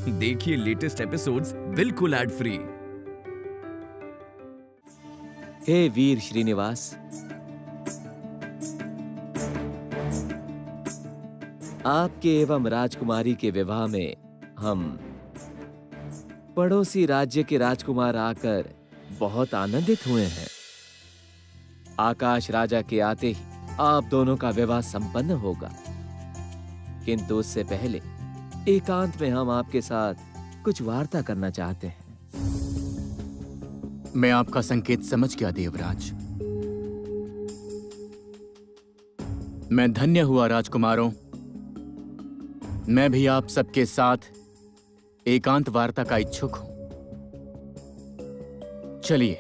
देखिए latest episodes बिल्कुल ad free. हे वीर श्रीनिवास, आपके एवं राजकुमारी के विवाह में हम पड़ोसी राज्य के राजकुमार आकर बहुत आनंदित हुए हैं। आकाश राजा के आते ही आप दोनों का विवाह संपन्न होगा, किंतु उससे पहले एकांत में हम आपके साथ कुछ वार्ता करना चाहते हैं। मैं आपका संकेत समझ गया देवराज। मैं धन्य हुआ राजकुमारों। मैं भी आप सबके साथ एकांत वार्ता का इच्छुक हूं। चलिए।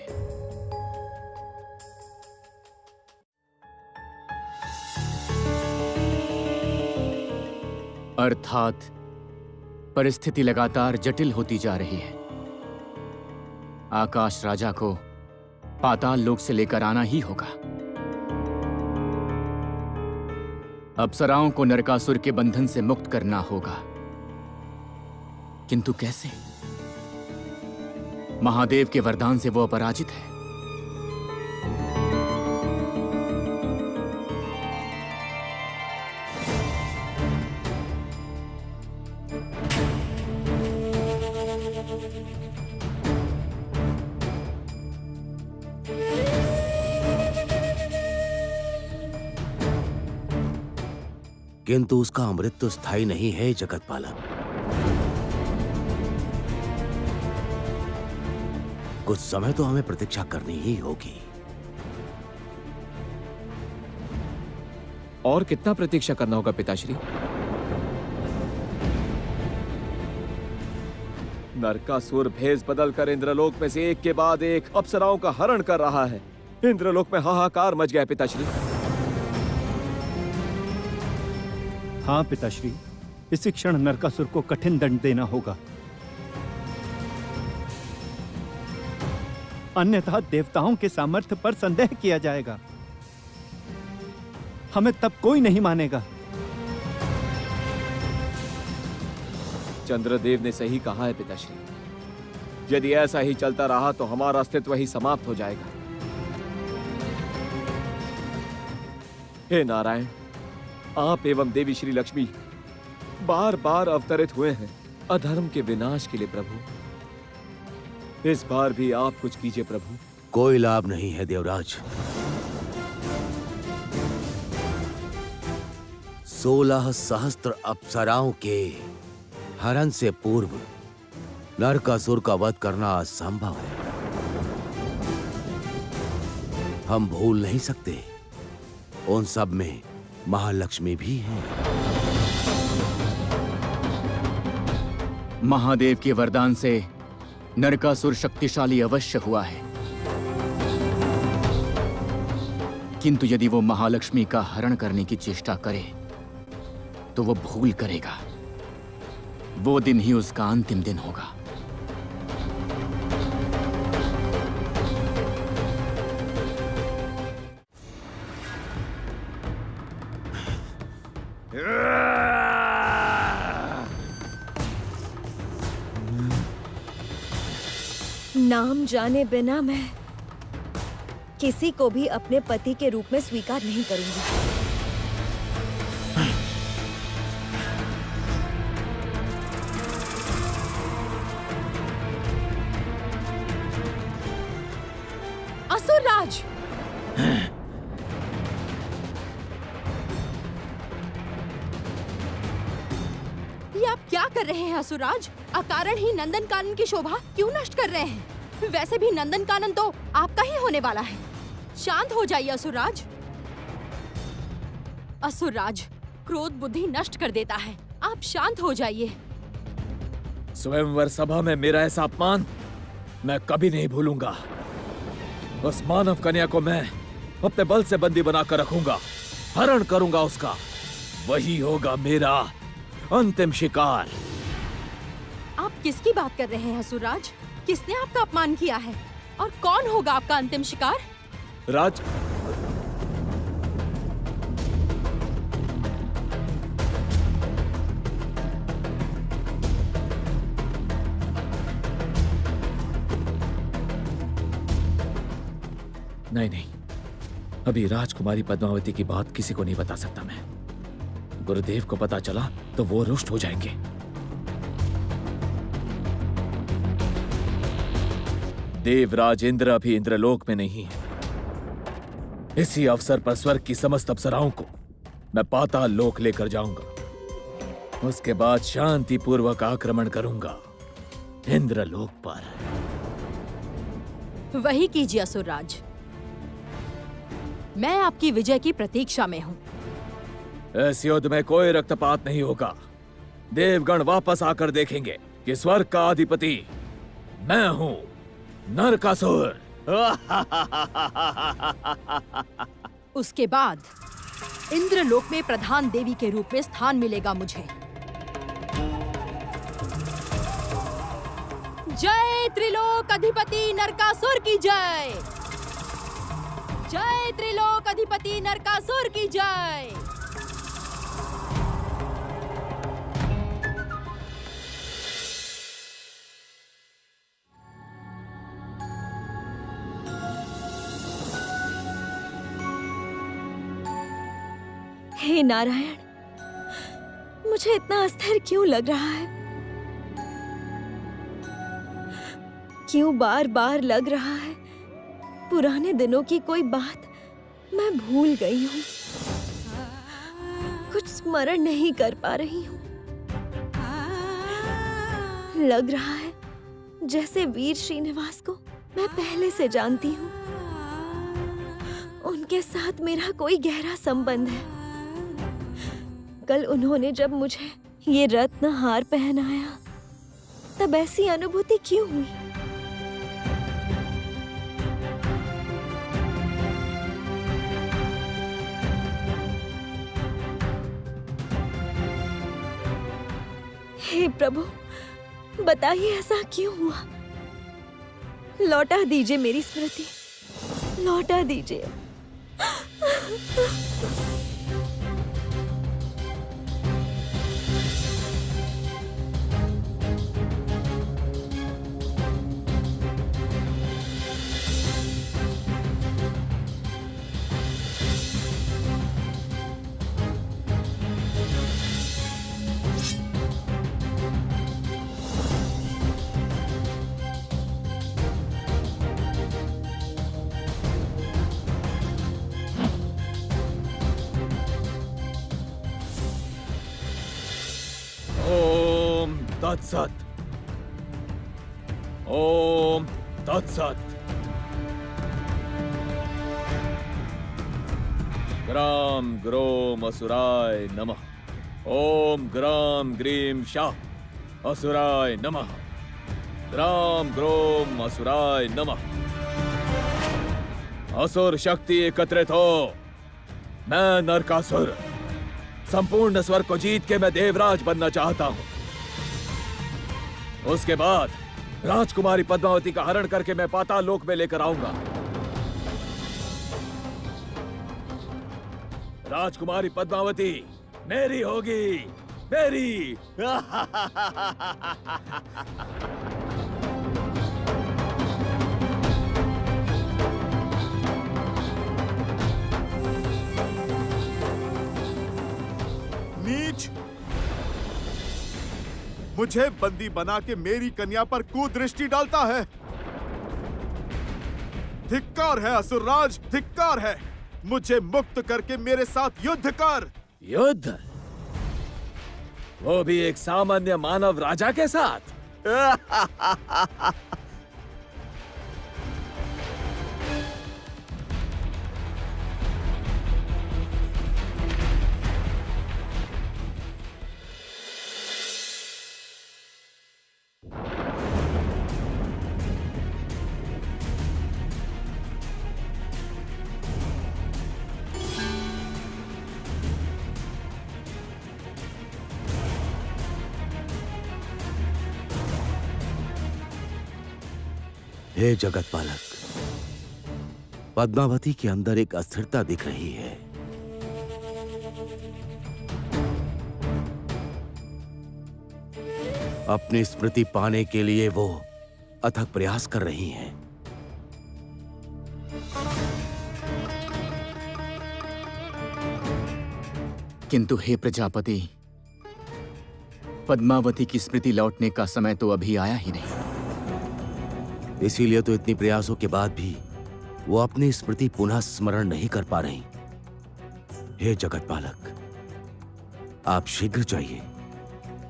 अर्थात परिस्थिति लगातार जटिल होती जा रही है। आकाश राजा को पाताल लोक से लेकर आना ही होगा। अप्सराओं को नरकासुर के बंधन से मुक्त करना होगा, किंतु कैसे? महादेव के वरदान से वो अपराजित है। किंतु उसका अमृत तो स्थायी नहीं है जगत पालक। कुछ समय तो हमें प्रतीक्षा करनी ही होगी। और कितना प्रतीक्षा करना होगा पिताश्री? नरकासुर भेष बदलकर इंद्रलोक में से एक के बाद एक अप्सराओं का हरण कर रहा है। इंद्रलोक में हाहाकार मच गया पिताश्री। हाँ पिताश्री, इसी क्षण नरकासुर को कठिन दंड देना होगा, अन्यथा देवताओं के सामर्थ्य पर संदेह किया जाएगा। हमें तब कोई नहीं मानेगा। चंद्रदेव ने सही कहा है पिताश्री। यदि ऐसा ही चलता रहा तो हमारा अस्तित्व ही समाप्त हो जाएगा। हे नारायण, आप एवं देवी श्री लक्ष्मी बार बार अवतरित हुए हैं अधर्म के विनाश के लिए प्रभु। इस बार भी आप कुछ कीजिए प्रभु। कोई लाभ नहीं है देवराज। 16 सहस्त्र अप्सराओं के हरण से पूर्व नरकासुर का वध करना असंभव है। हम भूल नहीं सकते, उन सब में महालक्ष्मी भी है। महादेव के वरदान से नरकासुर शक्तिशाली अवश्य हुआ है, किंतु यदि वो महालक्ष्मी का हरण करने की चेष्टा करे तो वो भूल करेगा। वो दिन ही उसका अंतिम दिन होगा। नाम जाने बिना मैं किसी को भी अपने पति के रूप में स्वीकार नहीं करूंगी। असुरराज! ये आप क्या कर रहे हैं असुरराज? अकारण ही नंदन कानन की शोभा क्यों नष्ट कर रहे हैं? वैसे भी नंदन कानन तो आपका ही होने वाला है। शांत हो जाइए असुरराज। असुरराज, क्रोध बुद्धि नष्ट कर देता है। आप शांत हो जाइए। स्वयंवर सभा में मेरा ऐसा अपमान मैं कभी नहीं भूलूंगा। उस मानव कन्या को मैं अपने बल से बंदी बनाकर रखूंगा, हरण करूंगा उसका। वही होगा मेरा अंतिम शिकार। आप किसकी बात कर रहे हैं असुरराज? किसने आपका अपमान किया है और कौन होगा आपका अंतिम शिकार? राज, नहीं नहीं, अभी राजकुमारी पद्मावती की बात किसी को नहीं बता सकता मैं। गुरुदेव को पता चला तो वो रुष्ट हो जाएंगे। देवराज इंद्र अभी इंद्रलोक में नहीं है। इसी अवसर पर स्वर्ग की समस्त अप्सराओं को मैं पाताल लोक लेकर जाऊंगा। उसके बाद शांति पूर्वक आक्रमण करूंगा इंद्रलोक पर। वही कीजिए असुरराज। मैं आपकी विजय की प्रतीक्षा में हूँ। इस युद्ध में कोई रक्तपात नहीं होगा। देवगण वापस आकर देखेंगे कि स्वर्ग का अधिपति मैं हूँ, नरकासुर। उसके बाद इंद्रलोक में प्रधान देवी के रूप में स्थान मिलेगा मुझे। जय त्रिलोक अधिपति नरकासुर की जय। जय त्रिलोक अधिपति नरकासुर की जय। हे नारायण, मुझे इतना अस्थिर क्यों लग रहा है? क्यों बार बार लग रहा है पुराने दिनों की कोई बात मैं भूल गई हूँ। कुछ स्मरण नहीं कर पा रही हूँ। लग रहा है जैसे वीर श्रीनिवास को मैं पहले से जानती हूँ। उनके साथ मेरा कोई गहरा संबंध है। कल उन्होंने जब मुझे ये रत्न हार पहनाया तब ऐसी अनुभूति क्यों हुई? हे प्रभु, बताइए ऐसा क्यों हुआ? लौटा दीजिए मेरी स्मृति, लौटा दीजिए। ओम तत्सत। ओम तत्सत। ग्राम ग्रोम असुराय नमः। ओम ग्राम ग्रीम शाह असुराय नमः। ग्राम ग्रोम असुराय नमः। असुर शक्ति एकत्रित हो। मैं नरकासुर संपूर्ण स्वर्ग को जीत के मैं देवराज बनना चाहता हूं। उसके बाद राजकुमारी पद्मावती का हरण करके मैं पाताल लोक में लेकर आऊंगा। राजकुमारी पद्मावती मेरी होगी, मेरी। नीच, मुझे बंदी बना के मेरी कन्या पर कुदृष्टि डालता है। धिक्कार है असुरराज, धिक्कार है। मुझे मुक्त करके मेरे साथ युद्ध कर। युद्ध? वो भी एक सामान्य मानव राजा के साथ? हे जगत पालक, पद्मावती के अंदर एक अस्थिरता दिख रही है। अपनी स्मृति पाने के लिए वो अथक प्रयास कर रही हैं। किंतु हे प्रजापति, पद्मावती की स्मृति लौटने का समय तो अभी आया ही नहीं। इसीलिए तो इतनी प्रयासों के बाद भी वो अपनी स्मृति पुनः स्मरण नहीं कर पा रही। हे जगतपालक, आप शीघ्र जाइए,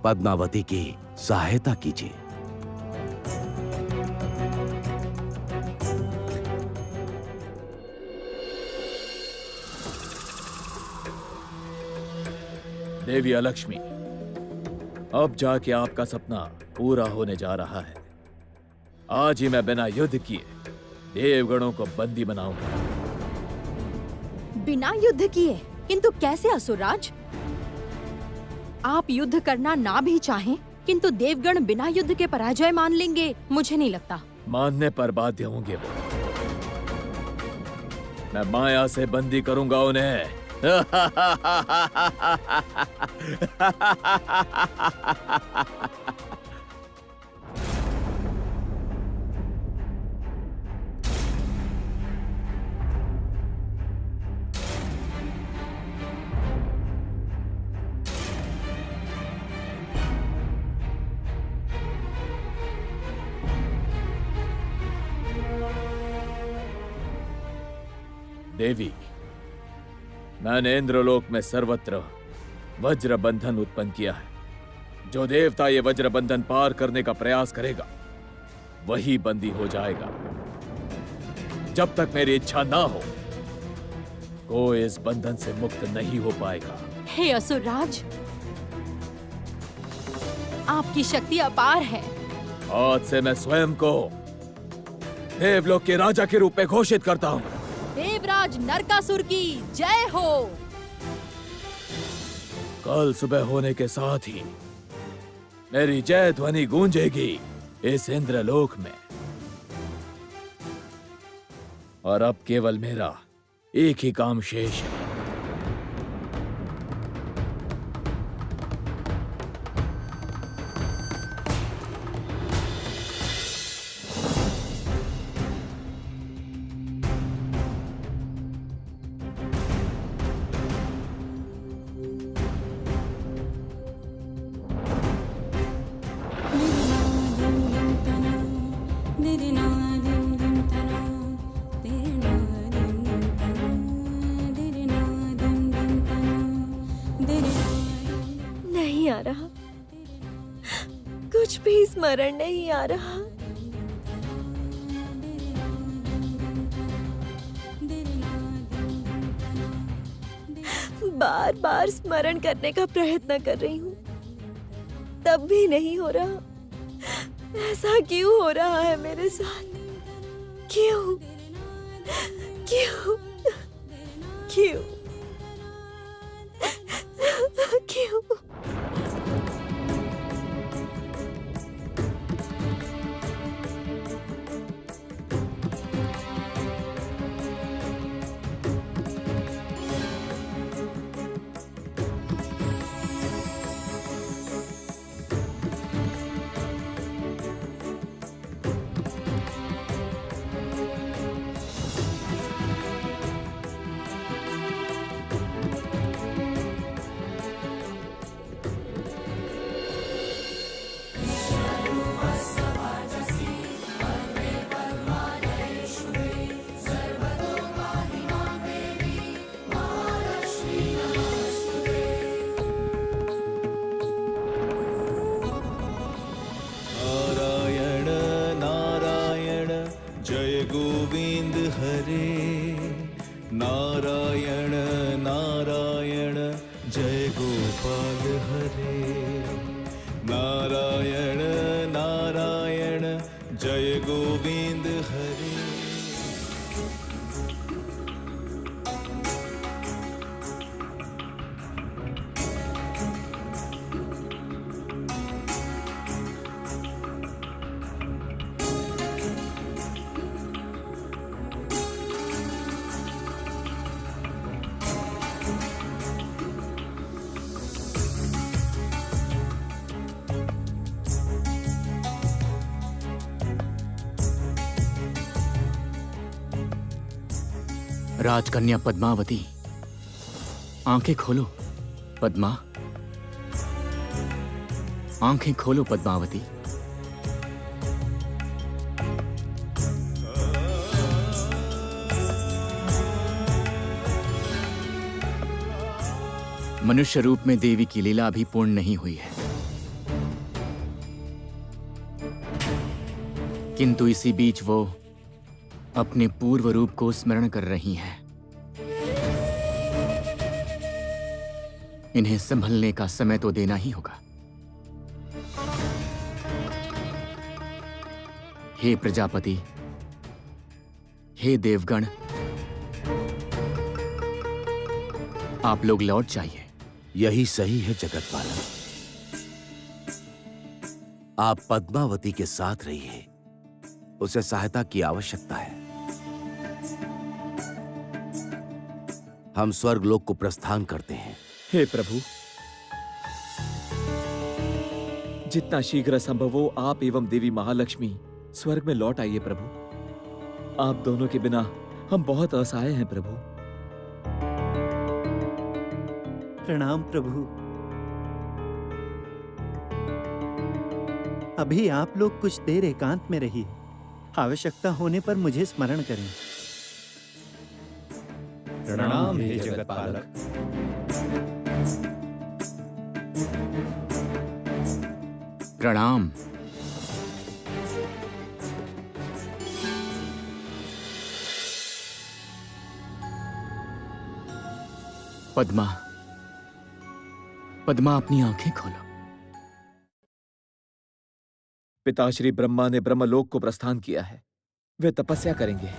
पद्मावती की सहायता कीजिए। देवी अलक्ष्मी, अब जाके आपका सपना पूरा होने जा रहा है। आज ही मैं बिना युद्ध किए देवगणों को बंदी बनाऊंगा। बिना युद्ध किए? किंतु कैसे असुरराज? आप युद्ध करना ना भी चाहें, किंतु देवगण बिना युद्ध के पराजय मान लेंगे? मुझे नहीं लगता। मानने पर बाध्य होंगे वो। मैं माया से बंदी करूंगा उन्हें। देवी, मैंने इंद्रलोक में सर्वत्र वज्र बंधन उत्पन्न किया है। जो देवता ये वज्र बंधन पार करने का प्रयास करेगा वही बंदी हो जाएगा। जब तक मेरी इच्छा ना हो, कोई इस बंधन से मुक्त नहीं हो पाएगा। हे असुरराज, आपकी शक्ति अपार है। आज से मैं स्वयं को देवलोक के राजा के रूप में घोषित करता हूँ। देवराज नरकासुर की जय हो। कल सुबह होने के साथ ही मेरी जय ध्वनि गूंजेगी इस इंद्रलोक में, और अब केवल मेरा एक ही काम शेष है। नहीं आ रहा, कुछ भी स्मरण नहीं आ रहा। बार बार स्मरण करने का प्रयत्न कर रही हूँ, तब भी नहीं हो रहा। ऐसा क्यों हो रहा है मेरे साथ? क्यों क्यों क्यों क्यों? नारायण नारायण जय गोविंद हरे, नारायण नारायण जय गोपाल हरे, नारायण नारायण जय गोविंद हरे। राजकन्या पद्मावती, आंखें खोलो। पद्मा, आंखें खोलो पद्मावती। मनुष्य रूप में देवी की लीला अभी पूर्ण नहीं हुई है, किंतु इसी बीच वो अपने पूर्व रूप को स्मरण कर रही हैं। इन्हें संभलने का समय तो देना ही होगा। हे प्रजापति, हे देवगण, आप लोग लौट जाइए। यही सही है जगतपालक। आप पद्मावती के साथ रहिए, उसे सहायता की आवश्यकता है। हम स्वर्गलोक को प्रस्थान करते हैं। हे प्रभु, जितना शीघ्र संभव हो आप एवं देवी महालक्ष्मी स्वर्ग में लौट आइए प्रभु। आप दोनों के बिना हम बहुत असहाय हैं प्रभु। प्रणाम प्रभु। अभी आप लोग कुछ देर एकांत में रहिए, आवश्यकता होने पर मुझे स्मरण करें। प्रणाम हे जगतपालक। प्रणाम। पद्मा, पद्मा अपनी आंखें खोलो। पिताश्री ब्रह्मा ने ब्रह्मलोक को प्रस्थान किया है। वे तपस्या करेंगे।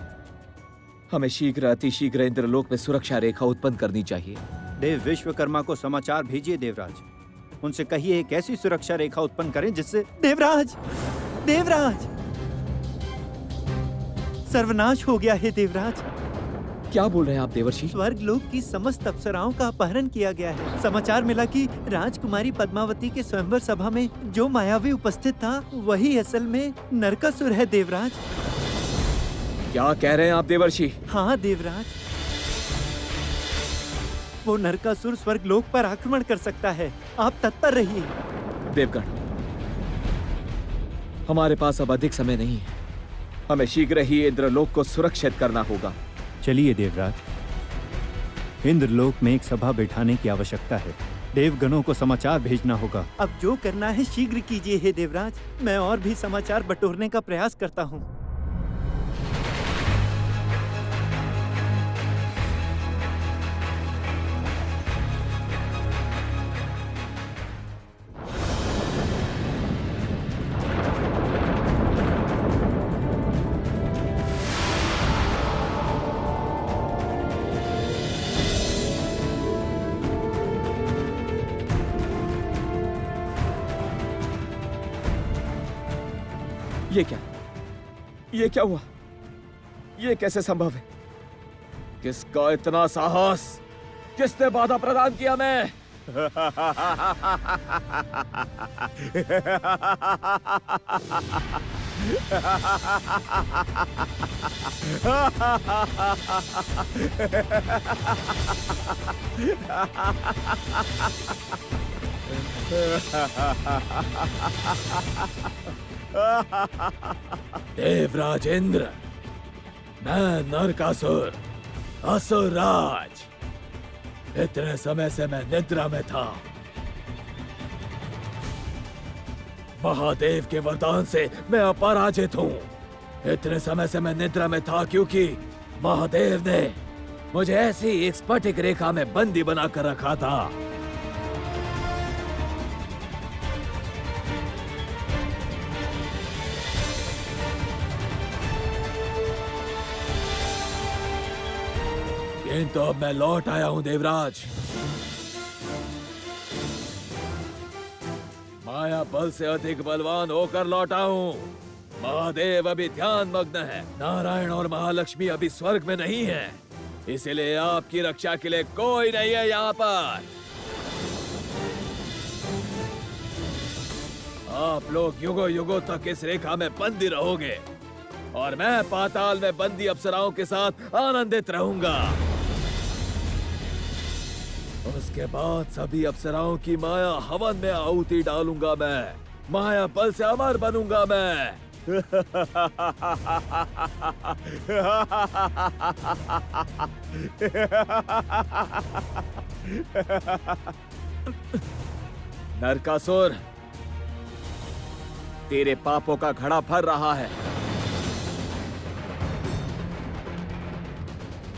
हमें शीघ्र अतिशीघ्र इंद्रलोक में सुरक्षा रेखा उत्पन्न करनी चाहिए। देव विश्वकर्मा को समाचार भेजिए देवराज। उनसे कहिए एक ऐसी सुरक्षा रेखा उत्पन्न करें जिससे देवराज, देवराज, सर्वनाश हो गया है देवराज। क्या बोल रहे हैं आप देवर्षि? स्वर्ग लोक की समस्त अप्सराओं का अपहरण किया गया है। समाचार मिला कि राजकुमारी पद्मावती के स्वयंवर सभा में जो मायावी उपस्थित था वही असल में नरकासुर है देवराज। क्या कह रहे हैं आप देवर्षि? हाँ देवराज, वो नरकासुर स्वर्ग लोक पर आक्रमण कर सकता है। आप तत्पर रहिए। देवगण, हमारे पास अब अधिक समय नहीं है। हमें शीघ्र ही इंद्रलोक को सुरक्षित करना होगा। चलिए देवराज, इंद्रलोक में एक सभा बैठाने की आवश्यकता है। देवगणों को समाचार भेजना होगा। अब जो करना है शीघ्र कीजिए हे देवराज। मैं और भी समाचार बटोरने का प्रयास करता हूँ। ये क्या हुआ? ये कैसे संभव है? किसका इतना साहस? किसने बाधा प्रदान किया? मैं देवराज इंद्र, मैं नरकासुर, असुर राज। इतने समय से मैं निद्रा में था। महादेव के वरदान से मैं अपराजित हूँ। इतने समय से मैं निद्रा में था क्योंकि महादेव ने मुझे ऐसी एक स्फटिक रेखा में बंदी बनाकर रखा था। किंतु अब मैं लौट आया हूं देवराज। माया बल से अधिक बलवान होकर लौटा हूं। महादेव अभी ध्यान मग्न है। नारायण और महालक्ष्मी अभी स्वर्ग में नहीं है, इसलिए आपकी रक्षा के लिए कोई नहीं है यहाँ पर। आप लोग युगों युगों तक इस रेखा में बंदी रहोगे और मैं पाताल में बंदी अप्सराओं के साथ आनंदित रहूंगा। उसके बाद सभी अप्सराओं की माया हवन में आहुति डालूंगा मैं। माया बल से अमर बनूंगा मैं। नरकासुर, तेरे पापों का घड़ा भर रहा है।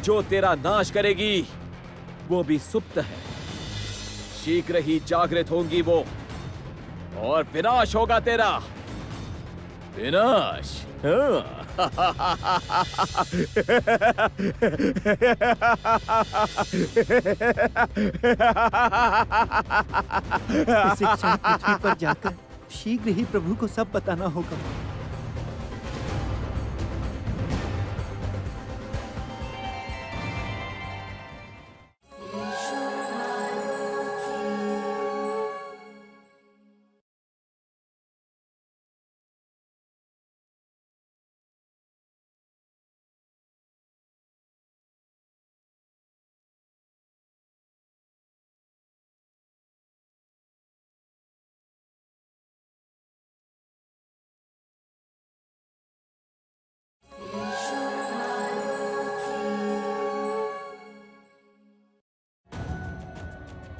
जो तेरा नाश करेगी वो भी सुप्त है। शीघ्र ही जागृत होंगी वो, और विनाश होगा तेरा। विनाश। इसे क्षण पृथ्वी पर जाकर शीघ्र ही प्रभु को सब बताना होगा।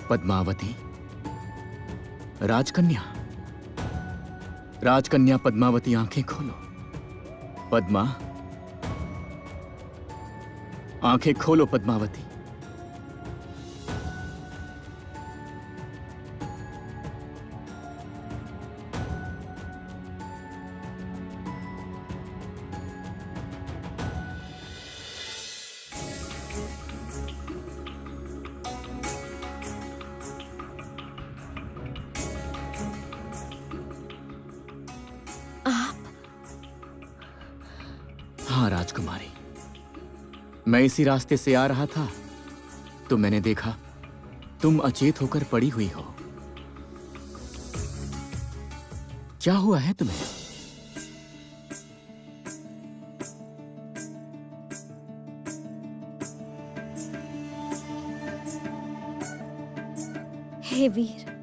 पद्मावती, राजकन्या, राजकन्या पद्मावती, आंखें खोलो। पद्मा, आंखें खोलो पद्मावती। हाँ राजकुमारी, मैं इसी रास्ते से आ रहा था तो मैंने देखा तुम अचेत होकर पड़ी हुई हो। क्या हुआ है तुम्हें? हे वीर,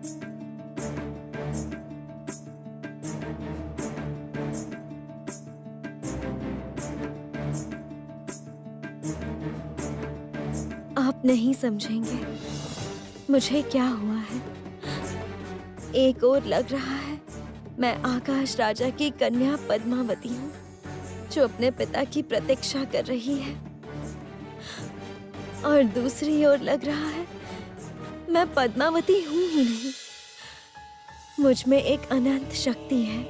आप नहीं समझेंगे मुझे क्या हुआ है। एक और लग रहा है मैं आकाश राजा की कन्या पद्मावती हूँ जो अपने पिता की प्रतीक्षा कर रही है, और दूसरी ओर लग रहा है मैं पद्मावती हूँ ही नहीं, मुझ में एक अनंत शक्ति है।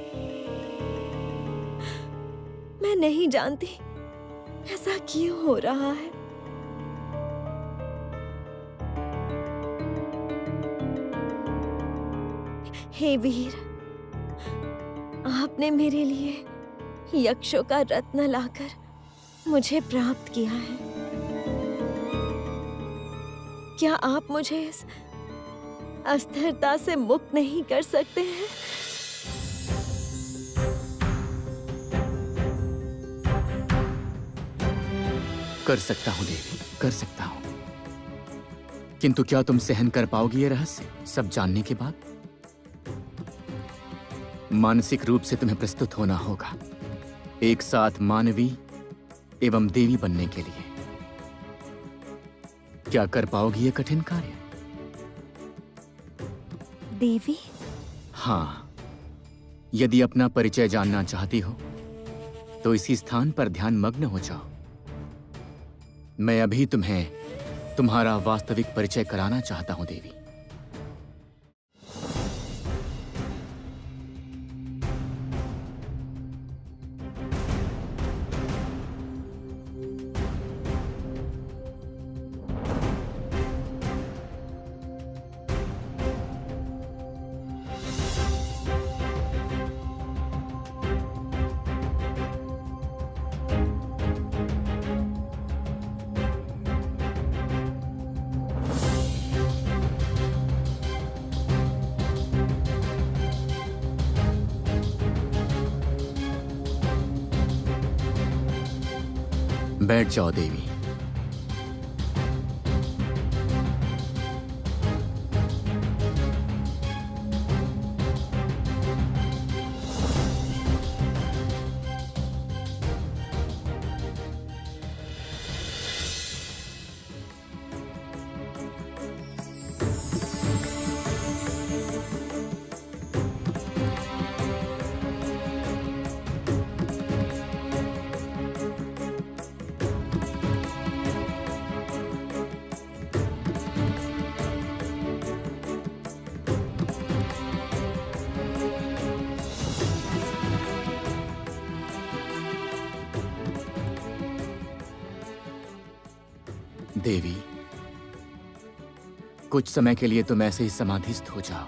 मैं नहीं जानती ऐसा क्यों हो रहा है। हे वीर, आपने मेरे लिए यक्षों का रत्न लाकर मुझे प्राप्त किया है। क्या आप मुझे इस अस्थिरता से मुक्त नहीं कर सकते हैं? कर सकता हूं देवी, कर सकता हूं, किंतु क्या तुम सहन कर पाओगी ये रहस्य सब जानने के बाद? मानसिक रूप से तुम्हें प्रस्तुत होना होगा, एक साथ मानवी एवं देवी बनने के लिए। क्या कर पाओगी ये कठिन कार्य? देवी? हाँ, यदि अपना परिचय जानना चाहती हो तो इसी स्थान पर ध्यान मग्न हो जाओ। मैं अभी तुम्हें तुम्हारा वास्तविक परिचय कराना चाहता हूं देवी। बैठ जाओ देवी। देवी, कुछ समय के लिए तुम ऐसे ही समाधिस्थ हो जाओ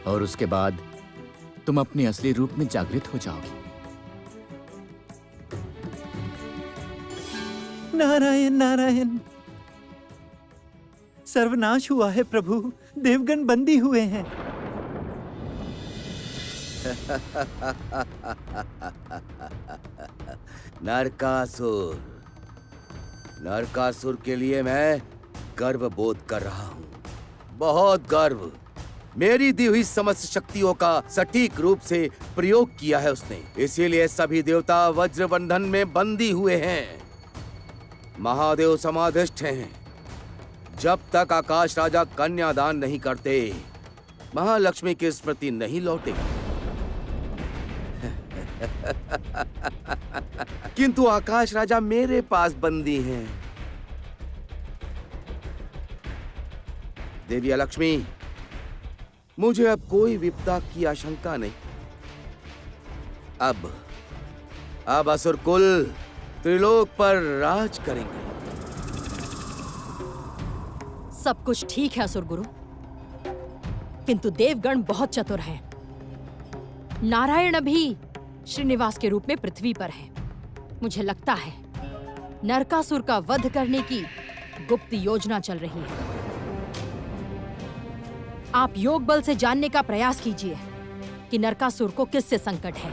और उसके बाद तुम अपने असली रूप में जागृत हो जाओगी। नारायण नारायण। सर्वनाश हुआ है प्रभु, देवगण बंदी हुए हैं। नरकासुर, नरकासुर के लिए मैं गर्व बोध कर रहा हूँ, बहुत गर्व। मेरी दी हुई समस्त शक्तियों का सटीक रूप से प्रयोग किया है उसने, इसीलिए सभी देवता वज्रबंधन में बंदी हुए हैं। महादेव समाधिष्ठ हैं। जब तक आकाश राजा कन्यादान नहीं करते, महालक्ष्मी की स्मृति नहीं लौटेगी। किंतु आकाश राजा मेरे पास बंदी हैं। देवी लक्ष्मी, मुझे अब कोई विपदा की आशंका नहीं। अब असुर कुल त्रिलोक पर राज करेंगे। सब कुछ ठीक है असुर गुरु, किंतु देवगण बहुत चतुर हैं। नारायण अभी श्रीनिवास के रूप में पृथ्वी पर है। मुझे लगता है नरकासुर का वध करने की गुप्त योजना चल रही है। आप योग बल से जानने का प्रयास कीजिए कि नरकासुर को किससे संकट है,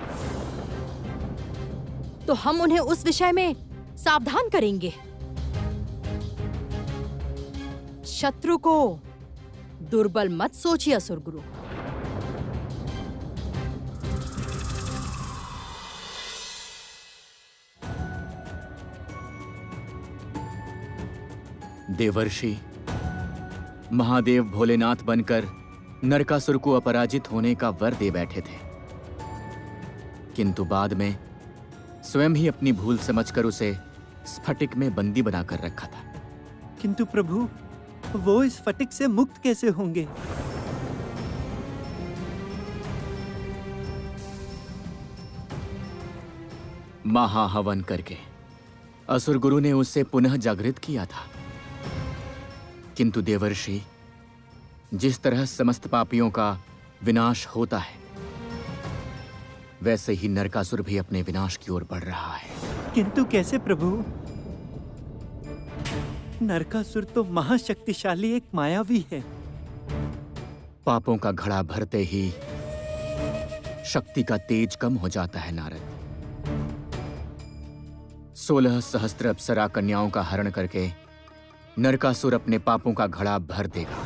तो हम उन्हें उस विषय में सावधान करेंगे। शत्रु को दुर्बल मत सोचिए असुर गुरु। देवर्षि, महादेव भोलेनाथ बनकर नरकासुर को अपराजित होने का वर दे बैठे थे, किंतु बाद में स्वयं ही अपनी भूल समझकर उसे स्फटिक में बंदी बनाकर रखा था। किंतु प्रभु, वो इस फटिक से मुक्त कैसे होंगे? महाहवन करके असुर गुरु ने उसे पुनः जागृत किया था। किंतु देवर्षि, जिस तरह समस्त पापियों का विनाश होता है, वैसे ही नरकासुर भी अपने विनाश की ओर बढ़ रहा है। किंतु कैसे प्रभु? नरकासुर तो महाशक्तिशाली एक मायावी है। पापों का घड़ा भरते ही शक्ति का तेज कम हो जाता है नारद। 16 सहस्त्र अप्सरा कन्याओं का हरण करके नरकासुर अपने पापों का घड़ा भर देगा,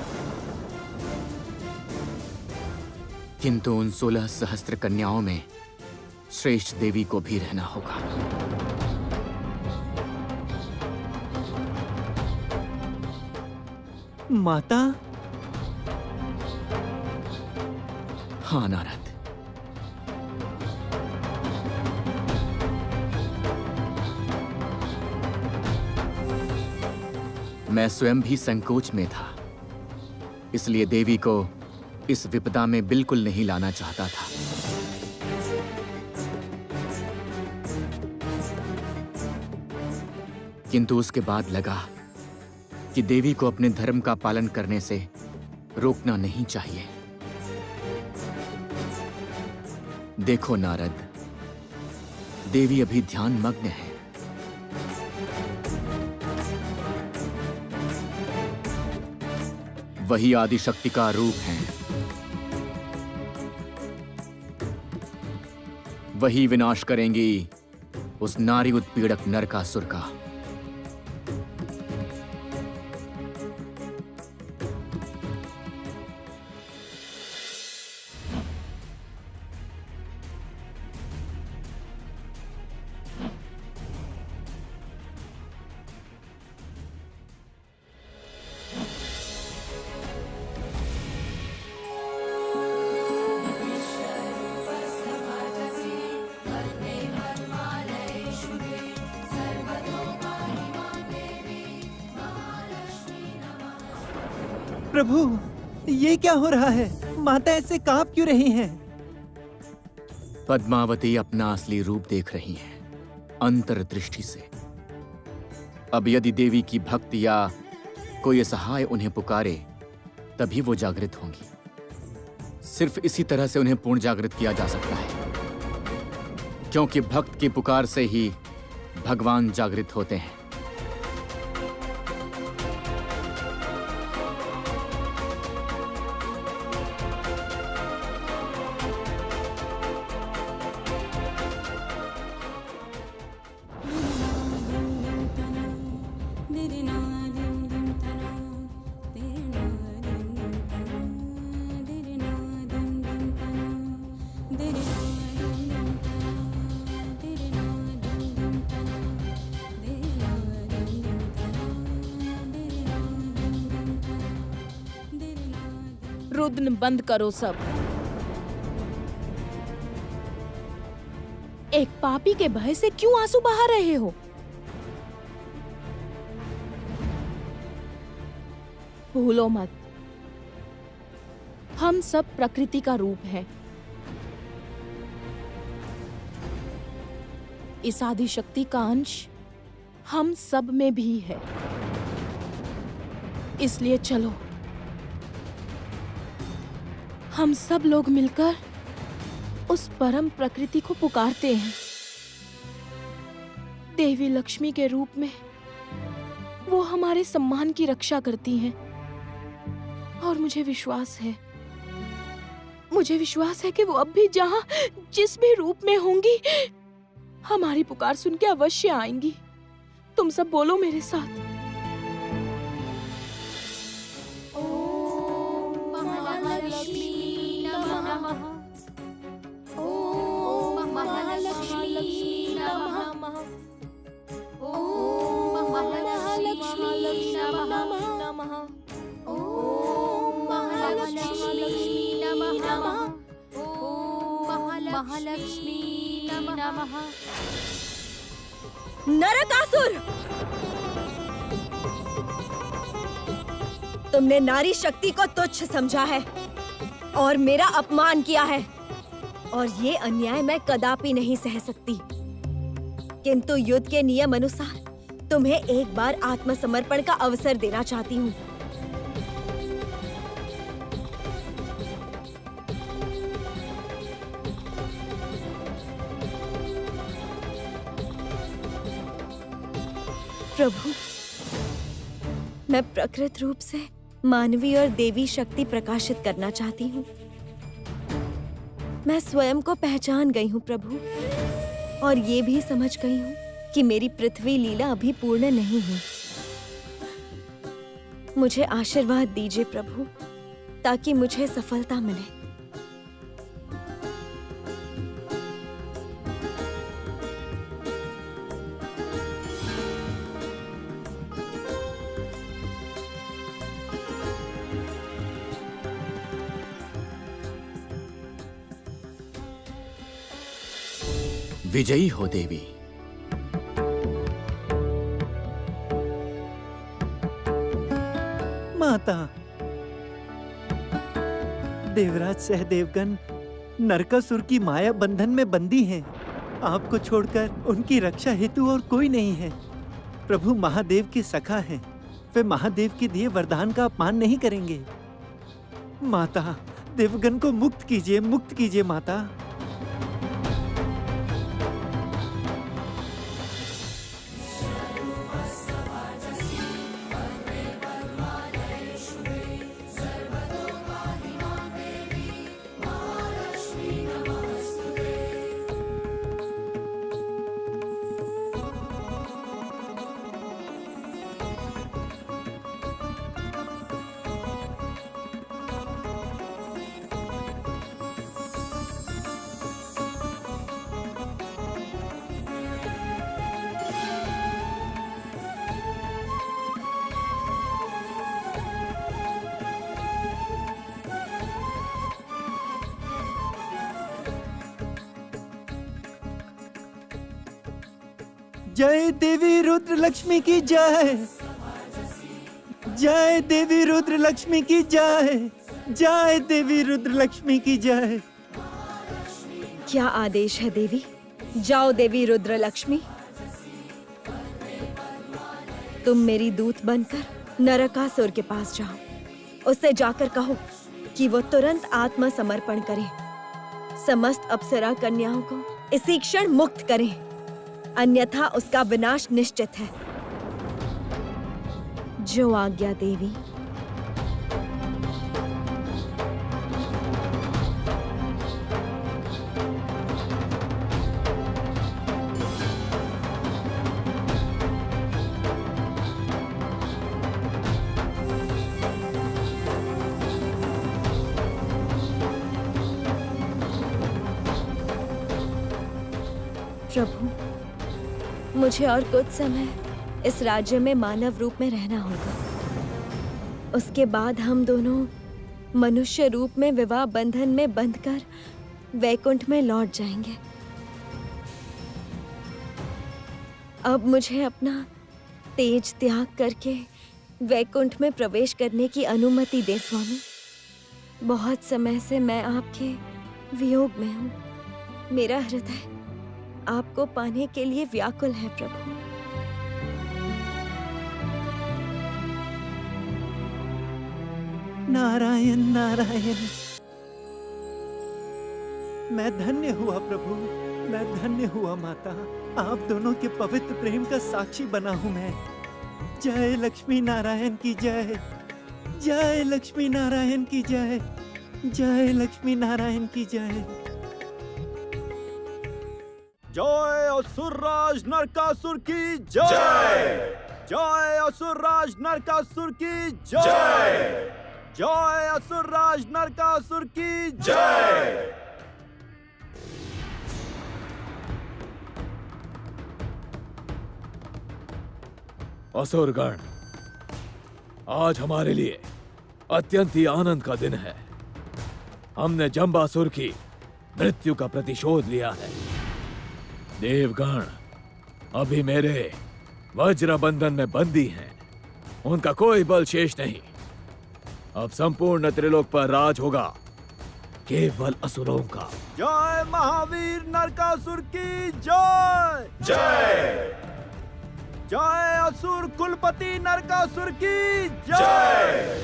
किंतु उन 16 सहस्त्र कन्याओं में श्रेष्ठ देवी को भी रहना होगा। माता? हाँ नारद, मैं स्वयं भी संकोच में था, इसलिए देवी को इस विपदा में बिल्कुल नहीं लाना चाहता था। किंतु उसके बाद लगा कि देवी को अपने धर्म का पालन करने से रोकना नहीं चाहिए। देखो नारद, देवी अभी ध्यान मग्न है। वही आदिशक्ति का रूप है, वही विनाश करेंगी उस नारी उत्पीड़क नरकासुर का। प्रभु, ये क्या हो रहा है? माता ऐसे कांप क्यों रही हैं? पद्मावती अपना असली रूप देख रही हैं, अंतर्दृष्टि से। अब यदि देवी की भक्त या कोई असहाय उन्हें पुकारे तभी वो जागृत होंगी। सिर्फ इसी तरह से उन्हें पूर्ण जागृत किया जा सकता है, क्योंकि भक्त की पुकार से ही भगवान जागृत होते हैं। रुद्न बंद करो सब। एक पापी के भय से क्यों आंसू बहा रहे हो? भूलो मत, हम सब प्रकृति का रूप हैं। इस आदि शक्ति का अंश हम सब में भी है। इसलिए चलो हम सब लोग मिलकर उस परम प्रकृति को पुकारते हैं। देवी लक्ष्मी के रूप में वो हमारे सम्मान की रक्षा करती हैं। और मुझे विश्वास है कि वो अब भी जहां जिस भी रूप में होंगी हमारी पुकार सुन के अवश्य आएंगी। तुम सब बोलो मेरे साथ, नरकासुर, तुमने नारी शक्ति को तुच्छ समझा है और मेरा अपमान किया है, और ये अन्याय मैं कदापि नहीं सह सकती। किंतु युद्ध के नियम अनुसार तुम्हें एक बार आत्मसमर्पण का अवसर देना चाहती हूँ। प्रभु, मैं प्रकृत रूप से मानवीय और देवी शक्ति प्रकाशित करना चाहती हूँ। मैं स्वयं को पहचान गई हूँ प्रभु, और ये भी समझ गई हूँ कि मेरी पृथ्वी लीला अभी पूर्ण नहीं हुई। मुझे आशीर्वाद दीजिए प्रभु, ताकि मुझे सफलता मिले। विजयी हो देवी। माता, देवराज सहदेवगन नरकासुर की माया बंधन में बंदी हैं। आपको छोड़कर उनकी रक्षा हेतु और कोई नहीं है। प्रभु महादेव के सखा हैं, वे महादेव के दिए वरदान का अपमान नहीं करेंगे। माता, देवगन को मुक्त कीजिए माता। जय देवी रुद्र लक्ष्मी की जय। जय देवी रुद्र लक्ष्मी की जय। जय देवी रुद्र लक्ष्मी की जय। क्या आदेश है देवी? जाओ देवी रुद्र लक्ष्मी। तुम मेरी दूत बनकर नरकासुर के पास जाओ। उससे जाकर कहो कि वो तुरंत आत्मसमर्पण करे, समस्त अप्सरा कन्याओं को इसी क्षण मुक्त करे, अन्यथा उसका विनाश निश्चित है। जो आज्ञा देवी। प्रभु, मुझे और कुछ समय इस राज्य में मानव रूप में रहना होगा। उसके बाद हम दोनों मनुष्य रूप में विवाह बंधन में बंधकर वैकुंठ में लौट जाएंगे। अब मुझे अपना तेज त्याग करके वैकुंठ में प्रवेश करने की अनुमति दे स्वामी। बहुत समय से मैं आपके वियोग में हूँ। मेरा हृदय आपको पाने के लिए व्याकुल है प्रभु। नारायण नारायण। मैं धन्य हुआ प्रभु, मैं धन्य हुआ माता। आप दोनों के पवित्र प्रेम का साक्षी बना हूँ मैं। जय लक्ष्मी नारायण की जय, जय लक्ष्मी नारायण की जय, जय लक्ष्मी नारायण की जय। जय असुरराज नरकासुर की जय, जय असुरराज नरकासुर की जय, जय असुरराज नरकासुर की जय। असुरगण, आज हमारे लिए अत्यंत ही आनंद का दिन है। हमने जंबासुर की मृत्यु का प्रतिशोध लिया है। देवगण अभी मेरे वज्र बंधन में बंदी हैं। उनका कोई बल शेष नहीं। अब संपूर्ण त्रिलोक पर राज होगा केवल असुरों का। जय महावीर नरकासुर की जय, जय, जय असुर कुलपति नरकासुर की जय।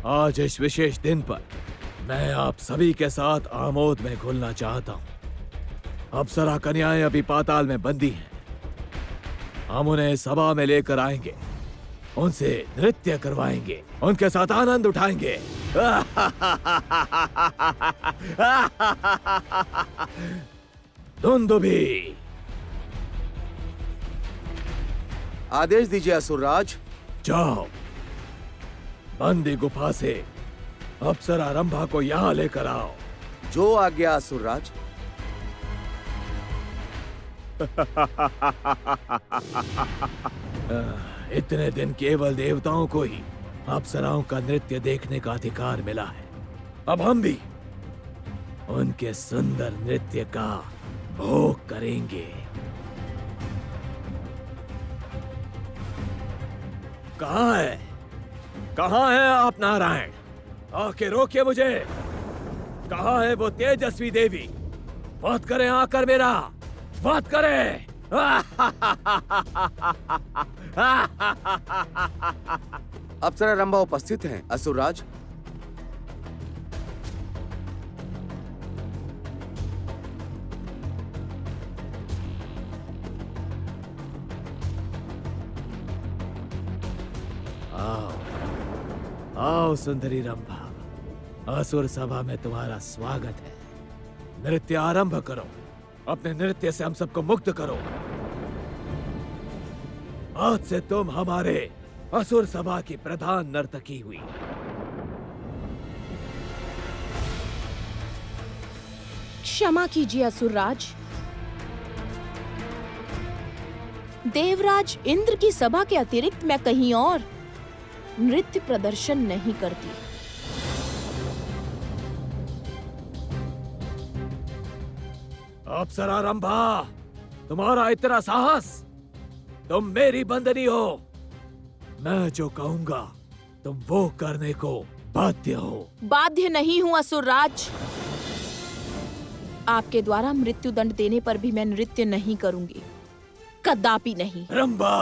आज इस विशेष दिन पर मैं आप सभी के साथ आमोद में घुलना चाहता हूं। अप्सरा कन्याएं अभी पाताल में बंदी हैं। हम उन्हें सभा में लेकर आएंगे, उनसे नृत्य करवाएंगे, उनके साथ आनंद उठाएंगे। दुंदुभी, आदेश दीजिए असुरराज। जाओ, बंदी गुफा से अप्सरा रंभा को यहाँ लेकर आओ। जो आज्ञा असुरराज। इतने दिन केवल देवताओं को ही अप्सराओं का नृत्य देखने का अधिकार मिला है। अब हम भी उनके सुंदर नृत्य का भोग करेंगे। कहाँ है, कहाँ है आप नारायण? आके रोकिए मुझे। कहाँ है वो तेजस्वी देवी? वध करें आकर मेरा, वध करें। अप्सरा रंभा उपस्थित हैं असुरराज। आओ, आओ सुंदरी रंभा, असुर सभा में तुम्हारा स्वागत है। नृत्य आरंभ करो, अपने नृत्य से हम सबको मुक्त करो। आज से तुम हमारे असुर सभा की प्रधान नर्तकी हुई। क्षमा कीजिए असुरराज। देवराज इंद्र की सभा के अतिरिक्त मैं कहीं और नृत्य प्रदर्शन नहीं करती। अप्सरा रंभा, तुम्हारा इतना साहस? तुम मेरी बंदनी हो। मैं जो कहूंगा तुम वो करने को बाध्य हो। बाध्य नहीं हूँ असुरराज। आपके द्वारा मृत्यु दंड देने पर भी मैं नृत्य नहीं करूंगी। कदापि नहीं। रंभा,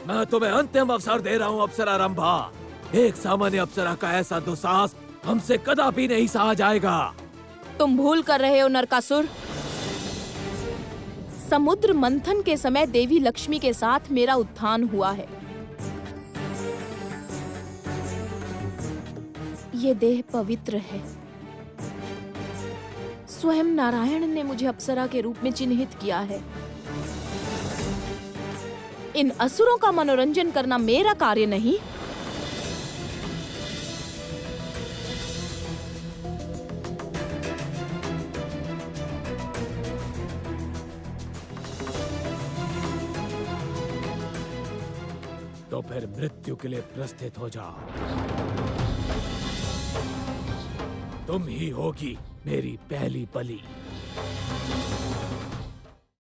मैं तुम्हें अंतिम अवसर दे रहा हूं अप्सरा रंभा। एक सामान्य अप्सरा का ऐसा दुस्साहस हमसे कदापि नहीं सहा जाएगा। तुम भूल कर रहे हो नरकासुर। समुद्र मंथन के समय देवी लक्ष्मी के साथ मेरा उत्थान हुआ है। ये देह पवित्र है। स्वयं नारायण ने मुझे अप्सरा के रूप में चिन्हित किया है। इन असुरों का मनोरंजन करना मेरा कार्य नहीं। तो फिर मृत्यु के लिए प्रस्थित हो जाओ। तुम ही होगी मेरी पहली बलि।